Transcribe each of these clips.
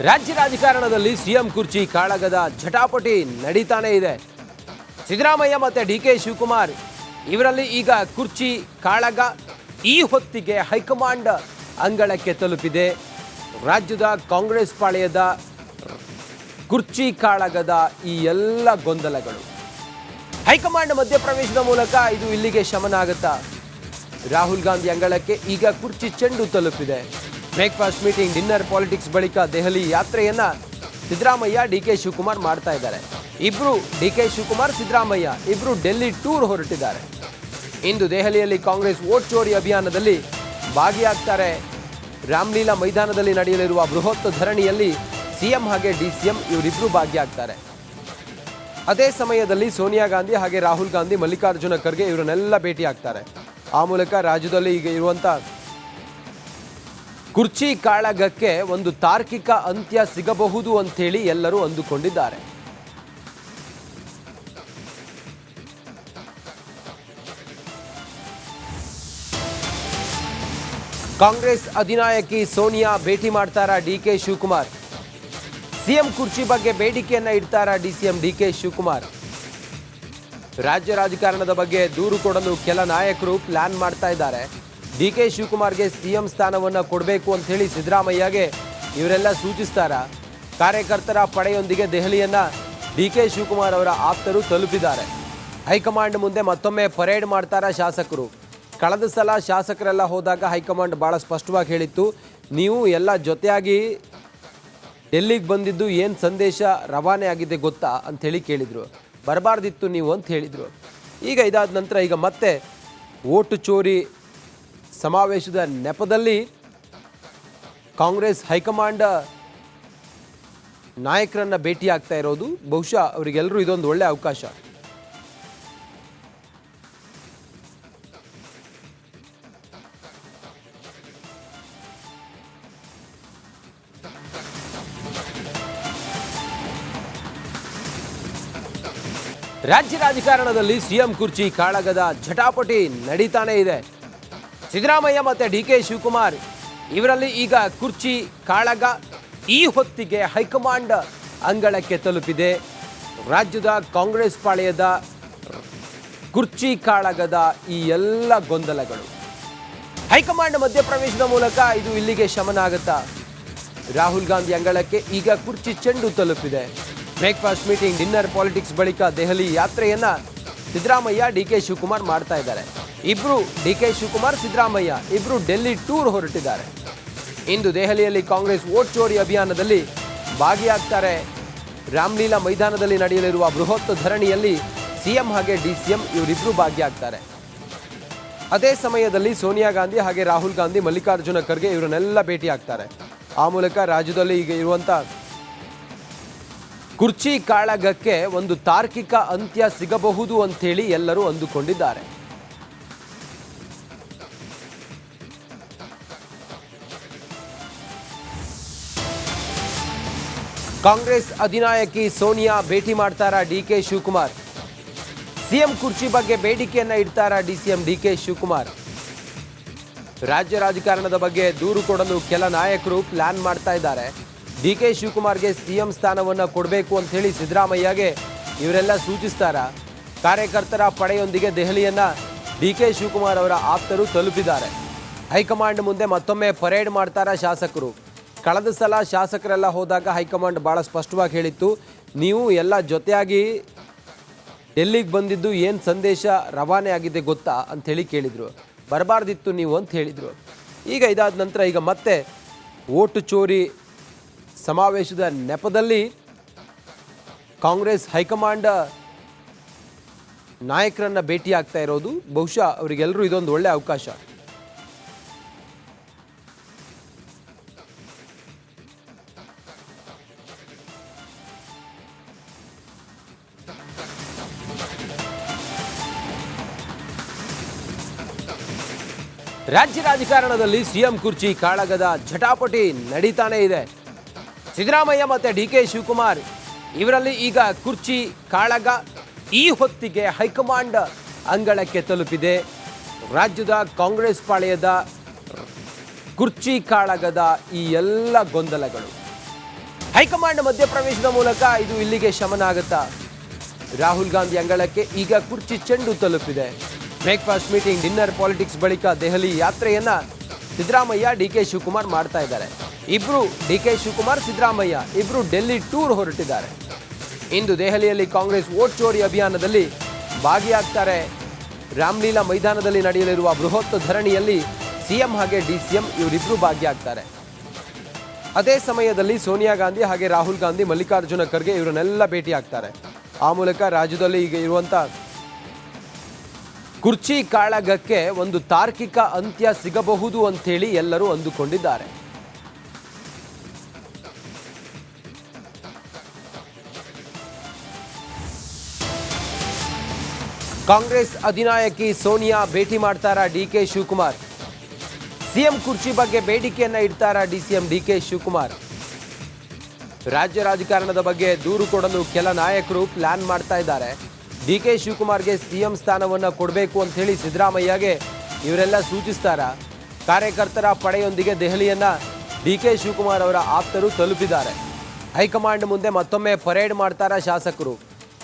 ರಾಜ್ಯ ರಾಜಕಾರಣದಲ್ಲಿ ಸಿಎಂ ಕುರ್ಚಿ ಕಾಳಗದ ಝಟಾಪಟಿ ನಡೀತಾನೆ ಇದೆ. ಸಿದ್ದರಾಮಯ್ಯ ಮತ್ತು ಡಿಕೆ ಶಿವಕುಮಾರ್ ಇವರಲ್ಲಿ ಈಗ ಕುರ್ಚಿ ಕಾಳಗ ಈ ಹೊತ್ತಿಗೆ ಹೈಕಮಾಂಡ್ ಅಂಗಳಕ್ಕೆ ತಲುಪಿದೆ. ರಾಜ್ಯದ ಕಾಂಗ್ರೆಸ್ ಪಾಳೆಯದ ಕುರ್ಚಿ ಕಾಳಗದ ಈ ಎಲ್ಲ ಗೊಂದಲಗಳು ಹೈಕಮಾಂಡ್ ಮಧ್ಯಪ್ರವೇಶದ ಮೂಲಕ ಇದು ಇಲ್ಲಿಗೆ ಶಮನ ಆಗುತ್ತಾ? ರಾಹುಲ್ ಗಾಂಧಿ ಅಂಗಳಕ್ಕೆ ಈಗ ಕುರ್ಚಿ ಚೆಂಡು ತಲುಪಿದೆ. ಬ್ರೇಕ್ಫಾಸ್ಟ್ ಮೀಟಿಂಗ್, ಡಿನ್ನರ್, ಪಾಲಿಟಿಕ್ಸ್ ಬಳಿಕ ದೆಹಲಿ ಯಾತ್ರೆಯನ್ನ ಸಿದ್ದರಾಮಯ್ಯ ಡಿಕೆ ಶಿವಕುಮಾರ್ ಮಾಡ್ತಾ ಇದ್ದಾರೆ. ಇಬ್ರು ಡಿಕೆ ಶಿವಕುಮಾರ್ ಸಿದ್ದರಾಮಯ್ಯ ಇಬ್ರು ಡೆಲ್ಲಿ ಟೂರ್ ಹೊರಟಿದ್ದಾರೆ. ಇಂದು ದೆಹಲಿಯಲ್ಲಿ ಕಾಂಗ್ರೆಸ್ ವೋಟ್ ಚೋರಿ ಅಭಿಯಾನದಲ್ಲಿ ಭಾಗಿಯಾಗ್ತಾರೆ. ರಾಮಲೀಲಾ ಮೈದಾನದಲ್ಲಿ ನಡೆಯಲಿರುವ ಬೃಹತ್ ಧರಣಿಯಲ್ಲಿ ಸಿಎಂ ಹಾಗೆ ಡಿಸಿಎಂ ಇವರಿಬ್ಬರು ಭಾಗಿಯಾಗ್ತಾರೆ. ಅದೇ ಸಮಯದಲ್ಲಿ ಸೋನಿಯಾ ಗಾಂಧಿ ಹಾಗೆ ರಾಹುಲ್ ಗಾಂಧಿ, ಮಲ್ಲಿಕಾರ್ಜುನ ಖರ್ಗೆ ಇವರನ್ನೆಲ್ಲ ಭೇಟಿಯಾಗ್ತಾರೆ. ಆ ಮೂಲಕ ರಾಜ್ಯದಲ್ಲಿ ಈಗ ಇರುವಂಥ ಕುರ್ಚಿ ಕಾಳಗಕ್ಕೆ ಒಂದು ತಾರ್ಕಿಕ ಅಂತ್ಯ ಸಿಗಬಹುದು ಅಂತೇಳಿ ಎಲ್ಲರೂ ಅಂದುಕೊಂಡಿದ್ದಾರೆ. ಕಾಂಗ್ರೆಸ್ ಅಧಿನಾಯಕಿ ಸೋನಿಯಾ ಭೇಟಿ ಮಾಡ್ತಾರಾ ಡಿಕೆ ಶಿವಕುಮಾರ್? ಸಿಎಂ ಕುರ್ಚಿ ಬಗ್ಗೆ ಬೇಡಿಕೆಯನ್ನ ಇಡ್ತಾರಾ ಡಿಸಿಎಂ ಡಿಕೆ ಶಿವಕುಮಾರ್? ರಾಜ್ಯ ರಾಜಕಾರಣದ ಬಗ್ಗೆ ದೂರು ಕೊಡಲು ಕೆಲ ನಾಯಕರು ಪ್ಲಾನ್ ಮಾಡ್ತಾ ಇದ್ದಾರೆ. ಡಿಕೆ ಶಿವಕುಮಾರ್ಗೆ ಸಿಎಂ ಸ್ಥಾನವನ್ನು ಕೊಡಬೇಕು ಅಂತ ಹೇಳಿ ಸಿದ್ದರಾಮಯ್ಯಗೆ ಇವರೆಲ್ಲ ಸೂಚಿಸ್ತಾರಾ? ಕಾರ್ಯಕರ್ತರ ಪಡೆಯೊಂದಿಗೆ ದೆಹಲಿಯನ್ನ ಡಿಕೆ ಶಿವಕುಮಾರ್ ಅವರ ಆಪ್ತರು ತಲುಪಿದ್ದಾರೆ. ಹೈಕಮಾಂಡ್ ಮುಂದೆ ಮತ್ತೊಮ್ಮೆ ಪರೇಡ್ ಮಾಡ್ತಾರಾ ಶಾಸಕರು? ಕಳೆದ ಸಲ ಶಾಸಕರೆಲ್ಲ ಹೋದಾಗ ಹೈಕಮಾಂಡ್ ಭಾಳ ಸ್ಪಷ್ಟವಾಗಿ ಹೇಳಿತ್ತು, ನೀವು ಎಲ್ಲ ಜೊತೆಯಾಗಿ ಡೆಲ್ಲಿಗೆ ಬಂದಿದ್ದು ಏನು ಸಂದೇಶ ರವಾನೆ ಆಗಿದೆ ಗೊತ್ತಾ ಅಂಥೇಳಿ ಕೇಳಿದರು. ಬರಬಾರ್ದಿತ್ತು ನೀವು ಅಂತ ಹೇಳಿದರು. ಈಗ ಇದಾದ ನಂತರ ಈಗ ಮತ್ತೆ ಓಟು ಚೋರಿ ಸಮಾವೇಶದ ನೆಪದಲ್ಲಿ ಕಾಂಗ್ರೆಸ್ ಹೈಕಮಾಂಡ್ ನಾಯಕರನ್ನ ಭೇಟಿಯಾಗ್ತಾ ಇರೋದು ಬಹುಶಃ ಅವರಿಗೆಲ್ಲರೂ ಇದೊಂದು ಒಳ್ಳೆ ಅವಕಾಶ. ರಾಜ್ಯ ರಾಜಕಾರಣದಲ್ಲಿ ಸಿಎಂ ಕುರ್ಚಿ ಕಾಳಗದ ಝಟಾಪಟಿ ನಡೀತಾನೆ ಇದೆ. ಸಿದ್ದರಾಮಯ್ಯ ಮತ್ತು ಡಿಕೆ ಶಿವಕುಮಾರ್ ಇವರಲ್ಲಿ ಈಗ ಕುರ್ಚಿ ಕಾಳಗ ಈ ಹೊತ್ತಿಗೆ ಹೈಕಮಾಂಡ್ ಅಂಗಳಕ್ಕೆ ತಲುಪಿದೆ. ರಾಜ್ಯದ ಕಾಂಗ್ರೆಸ್ ಪಾಳೆಯದ ಕುರ್ಚಿ ಕಾಳಗದ ಈ ಎಲ್ಲ ಗೊಂದಲಗಳು ಹೈಕಮಾಂಡ್ ಮಧ್ಯಪ್ರವೇಶದ ಮೂಲಕ ಇದು ಇಲ್ಲಿಗೆ ಶಮನ ಆಗುತ್ತಾ? ರಾಹುಲ್ ಗಾಂಧಿ ಅಂಗಳಕ್ಕೆ ಈಗ ಕುರ್ಚಿ ಚೆಂಡು ತಲುಪಿದೆ. ಬ್ರೇಕ್ಫಾಸ್ಟ್ ಮೀಟಿಂಗ್, ಡಿನ್ನರ್, ಪಾಲಿಟಿಕ್ಸ್ ಬಳಿಕ ದೆಹಲಿ ಯಾತ್ರೆಯನ್ನ ಸಿದ್ದರಾಮಯ್ಯ ಡಿಕೆ ಶಿವಕುಮಾರ್ ಮಾಡ್ತಾ ಇದ್ದಾರೆ. ಇಬ್ರು ಡಿಕೆ ಶಿವಕುಮಾರ್ ಸಿದ್ದರಾಮಯ್ಯ ಇಬ್ರು ಡೆಲ್ಲಿ ಟೂರ್ ಹೊರಟಿದ್ದಾರೆ. ಇಂದು ದೆಹಲಿಯಲ್ಲಿ ಕಾಂಗ್ರೆಸ್ ವೋಟ್ ಚೋರಿ ಅಭಿಯಾನದಲ್ಲಿ ಭಾಗಿಯಾಗ್ತಾರೆ. ರಾಮಲೀಲಾ ಮೈದಾನದಲ್ಲಿ ನಡೆಯಲಿರುವ ಬೃಹತ್ ಧರಣಿಯಲ್ಲಿ ಸಿಎಂ ಹಾಗೆ ಡಿಸಿಎಂ ಇವರಿಬ್ಬರು ಭಾಗಿಯಾಗ್ತಾರೆ. ಅದೇ ಸಮಯದಲ್ಲಿ ಸೋನಿಯಾ ಗಾಂಧಿ ಹಾಗೆ ರಾಹುಲ್ ಗಾಂಧಿ, ಮಲ್ಲಿಕಾರ್ಜುನ ಖರ್ಗೆ ಇವರನ್ನೆಲ್ಲ ಭೇಟಿಯಾಗ್ತಾರೆ. ಆ ಮೂಲಕ ರಾಜ್ಯದಲ್ಲಿ ಈಗ ಇರುವಂಥ ಕುರ್ಚಿ ಕಾಳಗಕ್ಕೆ ಒಂದು ತಾರ್ಕಿಕ ಅಂತ್ಯ ಸಿಗಬಹುದು ಅಂತೇಳಿ ಎಲ್ಲರೂ ಅಂದುಕೊಂಡಿದ್ದಾರೆ. ಕಾಂಗ್ರೆಸ್ ಅಧಿನಾಯಕಿ ಸೋನಿಯಾ ಭೇಟಿ ಮಾಡ್ತಾರಾ ಡಿಕೆ ಶಿವಕುಮಾರ್? ಸಿಎಂ ಕುರ್ಚಿ ಬಗ್ಗೆ ಬೇಡಿಕೆಯನ್ನ ಇಡ್ತಾರಾ ಡಿಸಿಎಂ ಡಿಕೆ ಶಿವಕುಮಾರ್? ರಾಜ್ಯ ರಾಜಕಾರಣದ ಬಗ್ಗೆ ದೂರು ಕೊಡಲು ಕೆಲ ನಾಯಕರು ಪ್ಲಾನ್ ಮಾಡ್ತಾ ಇದ್ದಾರೆ. ಡಿಕೆ ಶಿವಕುಮಾರ್ಗೆ ಸಿಎಂ ಸ್ಥಾನವನ್ನು ಕೊಡಬೇಕು ಅಂತ ಹೇಳಿ ಸಿದ್ದರಾಮಯ್ಯಗೆ ಇವರೆಲ್ಲ ಸೂಚಿಸ್ತಾರಾ? ಕಾರ್ಯಕರ್ತರ ಪಡೆಯೊಂದಿಗೆ ದೆಹಲಿಯನ್ನ ಡಿಕೆ ಶಿವಕುಮಾರ್ ಅವರ ಆಪ್ತರು ತಲುಪಿದ್ದಾರೆ. ಹೈಕಮಾಂಡ್ ಮುಂದೆ ಮತ್ತೊಮ್ಮೆ ಪರೇಡ್ ಮಾಡ್ತಾರಾ ಶಾಸಕರು? ಕಳೆದ ಸಲ ಶಾಸಕರೆಲ್ಲ ಹೋದಾಗ ಹೈಕಮಾಂಡ್ ಭಾಳ ಸ್ಪಷ್ಟವಾಗಿ ಹೇಳಿತ್ತು, ನೀವು ಎಲ್ಲ ಜೊತೆಯಾಗಿ ಡೆಲ್ಲಿಗೆ ಬಂದಿದ್ದು ಏನು ಸಂದೇಶ ರವಾನೆ ಆಗಿದೆ ಗೊತ್ತಾ ಅಂಥೇಳಿ ಕೇಳಿದರು. ಬರಬಾರ್ದಿತ್ತು ನೀವು ಅಂತ ಹೇಳಿದರು. ಈಗ ಇದಾದ ನಂತರ ಈಗ ಮತ್ತೆ ಓಟು ಚೋರಿ ಸಮಾವೇಶದ ನೆಪದಲ್ಲಿ ಕಾಂಗ್ರೆಸ್ ಹೈಕಮಾಂಡ್ ನಾಯಕರನ್ನ ಭೇಟಿಯಾಗ್ತಾ ಇರೋದು ಬಹುಶಃ ಅವರಿಗೆಲ್ಲರೂ ಇದೊಂದು ಒಳ್ಳೆ ಅವಕಾಶ. ರಾಜ್ಯ ರಾಜಕಾರಣದಲ್ಲಿ ಸಿಎಂ ಕುರ್ಚಿ ಕಾಳಗದ ಝಟಾಪಟಿ ನಡೀತಾನೆ ಇದೆ. ಸಿದ್ದರಾಮಯ್ಯ ಮತ್ತು ಡಿಕೆ ಶಿವಕುಮಾರ್ ಇವರಲ್ಲಿ ಈಗ ಕುರ್ಚಿ ಕಾಳಗ ಈ ಹೊತ್ತಿಗೆ ಹೈಕಮಾಂಡ್ ಅಂಗಳಕ್ಕೆ ತಲುಪಿದೆ. ರಾಜ್ಯದ ಕಾಂಗ್ರೆಸ್ ಪಾಳೆಯದ ಕುರ್ಚಿ ಕಾಳಗದ ಈ ಎಲ್ಲ ಗೊಂದಲಗಳು ಹೈಕಮಾಂಡ್ ಮಧ್ಯಪ್ರವೇಶದ ಮೂಲಕ ಇದು ಇಲ್ಲಿಗೆ ಶಮನ ಆಗುತ್ತಾ? ರಾಹುಲ್ ಗಾಂಧಿ ಅಂಗಳಕ್ಕೆ ಈಗ ಕುರ್ಚಿ ಚೆಂಡು ತಲುಪಿದೆ. ಬ್ರೇಕ್ಫಾಸ್ಟ್ ಮೀಟಿಂಗ್, ಡಿನ್ನರ್ ಪಾಲಿಟಿಕ್ಸ್ ಬಳಿಕ ದೆಹಲಿ ಯಾತ್ರೆಯನ್ನ ಸಿದ್ದರಾಮಯ್ಯ, ಡಿಕೆ ಶಿವಕುಮಾರ್ ಮಾಡ್ತಾ ಇದ್ದಾರೆ. ಇಬ್ರು ಡಿಕೆ ಶಿವಕುಮಾರ್, ಸಿದ್ದರಾಮಯ್ಯ ಇಬ್ರು ಡೆಲ್ಲಿ ಟೂರ್ ಹೊರಟಿದ್ದಾರೆ. ಇಂದು ದೆಹಲಿಯಲ್ಲಿ ಕಾಂಗ್ರೆಸ್ ವೋಟ್ ಚೋರಿ ಅಭಿಯಾನದಲ್ಲಿ ಭಾಗಿಯಾಗ್ತಾರೆ. ರಾಮಲೀಲಾ ಮೈದಾನದಲ್ಲಿ ನಡೆಯಲಿರುವ ಬೃಹತ್ ಧರಣಿಯಲ್ಲಿ ಸಿಎಂ ಹಾಗೆ ಡಿಸಿಎಂ ಇವರಿಬ್ಬರು ಭಾಗಿಯಾಗ್ತಾರೆ. ಅದೇ ಸಮಯದಲ್ಲಿ ಸೋನಿಯಾ ಗಾಂಧಿ ಹಾಗೆ ರಾಹುಲ್ ಗಾಂಧಿ, ಮಲ್ಲಿಕಾರ್ಜುನ ಖರ್ಗೆ ಇವರನ್ನೆಲ್ಲ ಭೇಟಿಯಾಗ್ತಾರೆ. ಆ ಮೂಲಕ ರಾಜ್ಯದಲ್ಲಿ ಈಗ ಇರುವಂತ ಕುರ್ಚಿ ಕಾಳಗಕ್ಕೆ ಒಂದು ತಾರ್ಕಿಕ ಅಂತ್ಯ ಸಿಗಬಹುದು ಅಂತೇಳಿ ಎಲ್ಲರೂ ಅಂದುಕೊಂಡಿದ್ದಾರೆ. ಕಾಂಗ್ರೆಸ್ ಅಧಿನಾಯಕಿ ಸೋನಿಯಾ ಭೇಟಿ ಮಾಡ್ತಾರಾ ಡಿಕೆ ಶಿವಕುಮಾರ್? ಸಿಎಂ ಕುರ್ಚಿ ಬಗ್ಗೆ ಬೇಡಿಕೆಯನ್ನ ಇಡ್ತಾರಾ ಡಿಸಿಎಂ ಡಿಕೆ ಶಿವಕುಮಾರ್? ರಾಜ್ಯ ರಾಜಕಾರಣದ ಬಗ್ಗೆ ದೂರು ಕೊಡಲು ಕೆಲ ನಾಯಕರು ಪ್ಲಾನ್ ಮಾಡ್ತಾ ಇದ್ದಾರೆ. ಡಿಕೆ ಶಿವಕುಮಾರ್ಗೆ ಸಿಎಂ ಸ್ಥಾನವನ್ನು ಕೊಡಬೇಕು ಅಂತ ಹೇಳಿ ಸಿದ್ದರಾಮಯ್ಯಗೆ ಇವರೆಲ್ಲ ಸೂಚಿಸ್ತಾರ. ಕಾರ್ಯಕರ್ತರ ಪಡೆಯೊಂದಿಗೆ ದೆಹಲಿಯನ್ನ ಡಿಕೆ ಶಿವಕುಮಾರ್ ಅವರ ಆಪ್ತರು ತಲುಪಿದ್ದಾರೆ. ಹೈಕಮಾಂಡ್ ಮುಂದೆ ಮತ್ತೊಮ್ಮೆ ಪರೇಡ್ ಮಾಡ್ತಾರ ಶಾಸಕರು.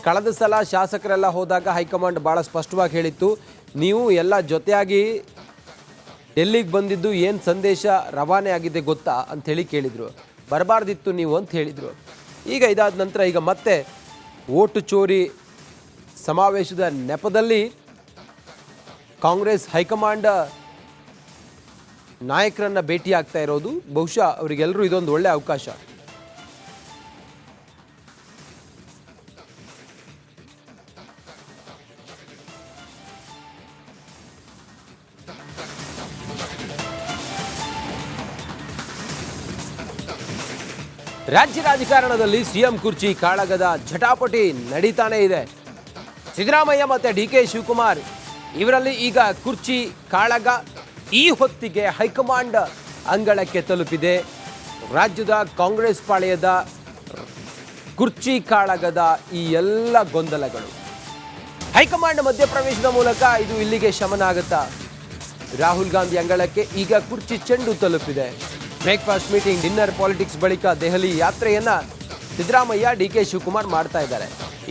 ಕಳೆದ ಸಲ ಶಾಸಕರೆಲ್ಲ ಹೋದಾಗ ಹೈಕಮಾಂಡ್ ಭಾಳ ಸ್ಪಷ್ಟವಾಗಿ ಹೇಳಿತ್ತು, ನೀವು ಎಲ್ಲ ಜೊತೆಯಾಗಿ ಡೆಲ್ಲಿಗೆ ಬಂದಿದ್ದು ಏನು ಸಂದೇಶ ರವಾನೆ ಆಗಿದೆ ಗೊತ್ತಾ ಅಂಥೇಳಿ ಕೇಳಿದರು. ಬರಬಾರ್ದಿತ್ತು ನೀವು ಅಂತ ಹೇಳಿದರು. ಈಗ ಇದಾದ ನಂತರ ಈಗ ಮತ್ತೆ ಓಟು ಚೋರಿ ಸಮಾವೇಶದ ನೆಪದಲ್ಲಿ ಕಾಂಗ್ರೆಸ್ ಹೈಕಮಾಂಡ್ ನಾಯಕರನ್ನ ಭೇಟಿ ಆಗ್ತಾ ಇರೋದು ಬಹುಶಃ ಅವರಿಗೆಲ್ಲರೂ ಇದೊಂದು ಒಳ್ಳೆಯ ಅವಕಾಶ. ರಾಜ್ಯ ರಾಜಕಾರಣದಲ್ಲಿ ಸಿಎಂ ಕುರ್ಚಿ ಕಾಳಗದ ಝಟಾಪಟಿ ನಡೀತಾನೆ ಇದೆ. ಸಿದ್ದರಾಮಯ್ಯ ಮತ್ತು ಡಿಕೆ ಶಿವಕುಮಾರ್ ಇವರಲ್ಲಿ ಈಗ ಕುರ್ಚಿ ಕಾಳಗ ಈ ಹೊತ್ತಿಗೆ ಹೈಕಮಾಂಡ್ ಅಂಗಳಕ್ಕೆ ತಲುಪಿದೆ. ರಾಜ್ಯದ ಕಾಂಗ್ರೆಸ್ ಪಾಳೆಯದ ಕುರ್ಚಿ ಕಾಳಗದ ಈ ಎಲ್ಲ ಗೊಂದಲಗಳು ಹೈಕಮಾಂಡ್ ಮಧ್ಯಪ್ರವೇಶದ ಮೂಲಕ ಇದು ಇಲ್ಲಿಗೆ ಶಮನ ಆಗುತ್ತಾ? ರಾಹುಲ್ ಗಾಂಧಿ ಅಂಗಳಕ್ಕೆ ಈಗ ಕುರ್ಚಿ ಚೆಂಡು ತಲುಪಿದೆ. ಬ್ರೇಕ್ಫಾಸ್ಟ್ ಮೀಟಿಂಗ್, ಡಿನ್ನರ್ ಪಾಲಿಟಿಕ್ಸ್ ಬಳಿಕ ದೆಹಲಿ ಯಾತ್ರೆಯನ್ನ ಸಿದ್ದರಾಮಯ್ಯ, ಡಿಕೆ ಶಿವಕುಮಾರ್ ಮಾಡ್ತಾ ಇದ್ದಾರೆ.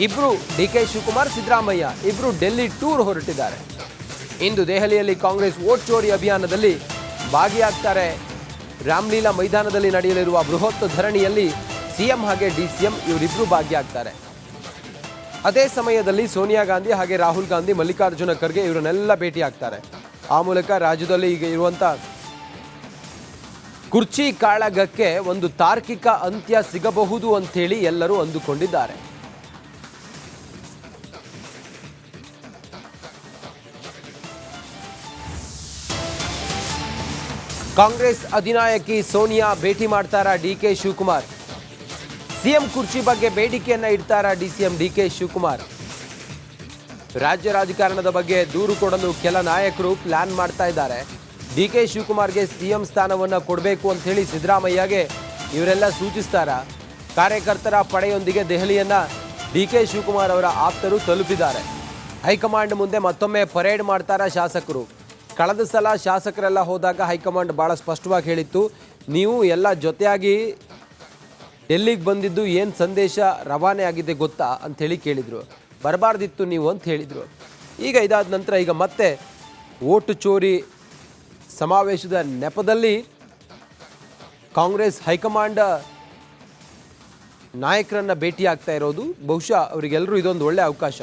ಇಬ್ರು ಡಿಕೆ ಶಿವಕುಮಾರ್, ಸಿದ್ದರಾಮಯ್ಯ ಇಬ್ರು ಡೆಲ್ಲಿ ಟೂರ್ ಹೊರಟಿದ್ದಾರೆ. ಇಂದು ದೆಹಲಿಯಲ್ಲಿ ಕಾಂಗ್ರೆಸ್ ವೋಟ್ ಚೋರಿ ಅಭಿಯಾನದಲ್ಲಿ ಭಾಗಿಯಾಗ್ತಾರೆ. ರಾಮಲೀಲಾ ಮೈದಾನದಲ್ಲಿ ನಡೆಯಲಿರುವ ಬೃಹತ್ ಧರಣಿಯಲ್ಲಿ ಸಿಎಂ ಹಾಗೆ ಡಿಸಿಎಂ ಇವರಿಬ್ಬರು ಭಾಗಿಯಾಗ್ತಾರೆ. ಅದೇ ಸಮಯದಲ್ಲಿ ಸೋನಿಯಾ ಗಾಂಧಿ ಹಾಗೆ ರಾಹುಲ್ ಗಾಂಧಿ, ಮಲ್ಲಿಕಾರ್ಜುನ ಖರ್ಗೆ ಇವರನ್ನೆಲ್ಲ ಭೇಟಿಯಾಗ್ತಾರೆ. ಆ ಮೂಲಕ ರಾಜ್ಯದಲ್ಲಿ ಈಗ ಇರುವಂತ ಕುರ್ಚಿ ಕಾಳಗಕ್ಕೆ ಒಂದು ತಾರ್ಕಿಕ ಅಂತ್ಯ ಸಿಗಬಹುದು ಅಂತೇಳಿ ಎಲ್ಲರೂ ಅಂದುಕೊಂಡಿದ್ದಾರೆ. ಕಾಂಗ್ರೆಸ್ ಅಧಿನಾಯಕಿ ಸೋನಿಯಾ ಭೇಟಿ ಮಾಡ್ತಾರಾ ಡಿಕೆ ಶಿವಕುಮಾರ್? ಸಿಎಂ ಕುರ್ಚಿ ಬಗ್ಗೆ ಬೇಡಿಕೆಯನ್ನ ಇಡ್ತಾರಾ ಡಿಸಿಎಂ ಡಿಕೆ ಶಿವಕುಮಾರ್? ರಾಜ್ಯ ರಾಜಕಾರಣದ ಬಗ್ಗೆ ದೂರು ಕೊಡಲು ಕೆಲ ನಾಯಕರು ಪ್ಲಾನ್ ಮಾಡ್ತಾ ಇದ್ದಾರೆ. ಡಿಕೆ ಶಿವಕುಮಾರ್ಗೆ ಸಿಎಂ ಸ್ಥಾನವನ್ನು ಕೊಡಬೇಕು ಅಂತ ಹೇಳಿ ಸಿದ್ದರಾಮಯ್ಯಗೆ ಇವರೆಲ್ಲ ಸೂಚಿಸ್ತಾರ. ಕಾರ್ಯಕರ್ತರ ಪಡೆಯೊಂದಿಗೆ ದೆಹಲಿಯನ್ನ ಡಿಕೆ ಶಿವಕುಮಾರ್ ಅವರ ಆಪ್ತರು ತಲುಪಿದ್ದಾರೆ. ಹೈಕಮಾಂಡ್ ಮುಂದೆ ಮತ್ತೊಮ್ಮೆ ಪರೇಡ್ ಮಾಡ್ತಾರ ಶಾಸಕರು. ಕಳೆದ ಸಲ ಶಾಸಕರೆಲ್ಲ ಹೋದಾಗ ಹೈಕಮಾಂಡ್ ಭಾಳ ಸ್ಪಷ್ಟವಾಗಿ ಹೇಳಿತ್ತು, ನೀವು ಎಲ್ಲ ಜೊತೆಯಾಗಿ ಡೆಲ್ಲಿಗೆ ಬಂದಿದ್ದು ಏನು ಸಂದೇಶ ರವಾನೆ ಆಗಿದೆ ಗೊತ್ತಾ ಅಂಥೇಳಿ ಕೇಳಿದರು. ಬರಬಾರ್ದಿತ್ತು ನೀವು ಅಂತ ಹೇಳಿದರು. ಈಗ ಇದಾದ ನಂತರ ಈಗ ಮತ್ತೆ ಓಟು ಚೋರಿ ಸಮಾವೇಶದ ನೆಪದಲ್ಲಿ ಕಾಂಗ್ರೆಸ್ ಹೈಕಮಾಂಡ್ ನಾಯಕರನ್ನ ಭೇಟಿ ಆಗ್ತಾ ಇರೋದು ಬಹುಶಃ ಅವರಿಗೆಲ್ಲರೂ ಇದೊಂದು ಒಳ್ಳೆಯ ಅವಕಾಶ.